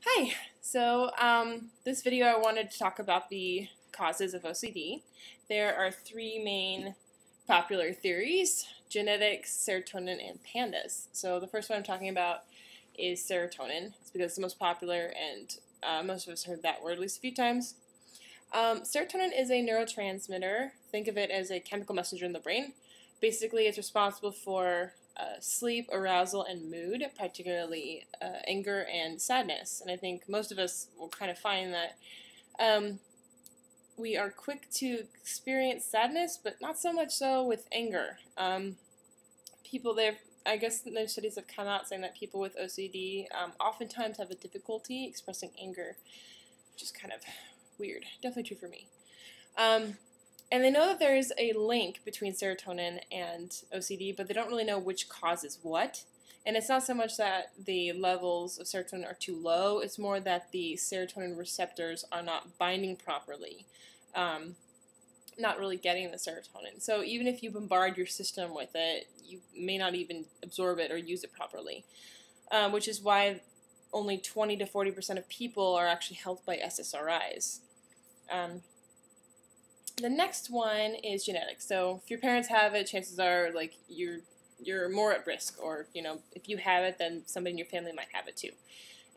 Hi, so this video I wanted to talk about the causes of OCD. There are three main popular theories: genetics, serotonin, and pandas. So the first one I'm talking about is serotonin. It's because it's the most popular and most of us heard that word at least a few times. Serotonin is a neurotransmitter. Think of it as a chemical messenger in the brain. Basically, it's responsible for sleep, arousal, and mood, particularly anger and sadness. And I think most of us will kind of find that we are quick to experience sadness, but not so much so with anger. I guess no studies have come out saying that people with OCD oftentimes have a difficulty expressing anger, which is kind of weird. Definitely true for me. And they know that there is a link between serotonin and OCD, but they don't really know which causes what. And it's not so much that the levels of serotonin are too low, it's more that the serotonin receptors are not binding properly, not really getting the serotonin. So even if you bombard your system with it, you may not even absorb it or use it properly, which is why only 20 to 40% of people are actually helped by SSRIs. The next one is genetics. So if your parents have it, chances are like you're more at risk, or if you have it, then somebody in your family might have it too.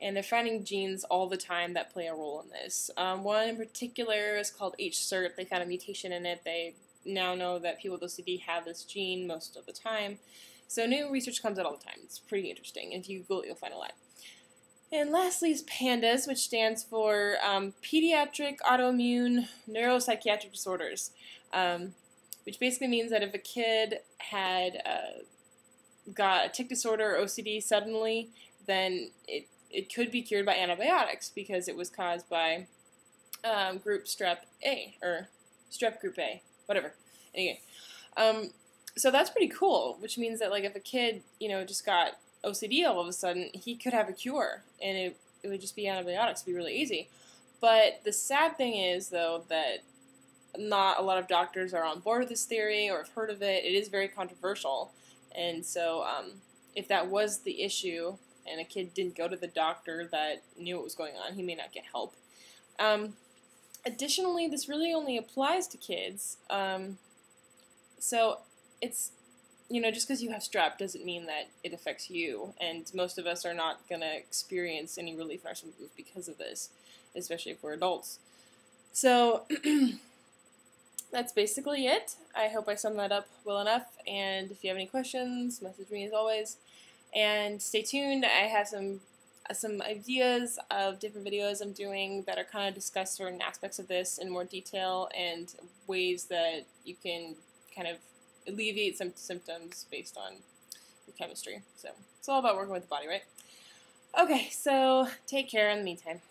And they're finding genes all the time that play a role in this. One in particular is called HSERT. They found a mutation in it. They now know that people with OCD have this gene most of the time. So new research comes out all the time. It's pretty interesting. If you Google it, you'll find a lot. And lastly is PANDAS, which stands for Pediatric Autoimmune Neuropsychiatric Disorders, which basically means that if a kid had got a tic disorder or OCD suddenly, then it could be cured by antibiotics because it was caused by group strep A, or strep group A, whatever. Anyway, so that's pretty cool, which means that like if a kid, just got OCD all of a sudden, he could have a cure, and it would just be antibiotics. It'd be really easy. But the sad thing is, though, that not a lot of doctors are on board with this theory or have heard of it. It is very controversial, and so if that was the issue and a kid didn't go to the doctor that knew what was going on, he may not get help. Additionally, this really only applies to kids, so it's just because you have strep doesn't mean that it affects you, and most of us are not going to experience any relief in our symptoms because of this, especially if we're adults. So that's basically it. I hope I summed that up well enough, and if you have any questions, message me as always. And stay tuned. I have some ideas of different videos I'm doing that are kind of discuss certain aspects of this in more detail and ways that you can kind of alleviate some symptoms based on your chemistry. So it's all about working with the body, right? Okay, so take care in the meantime.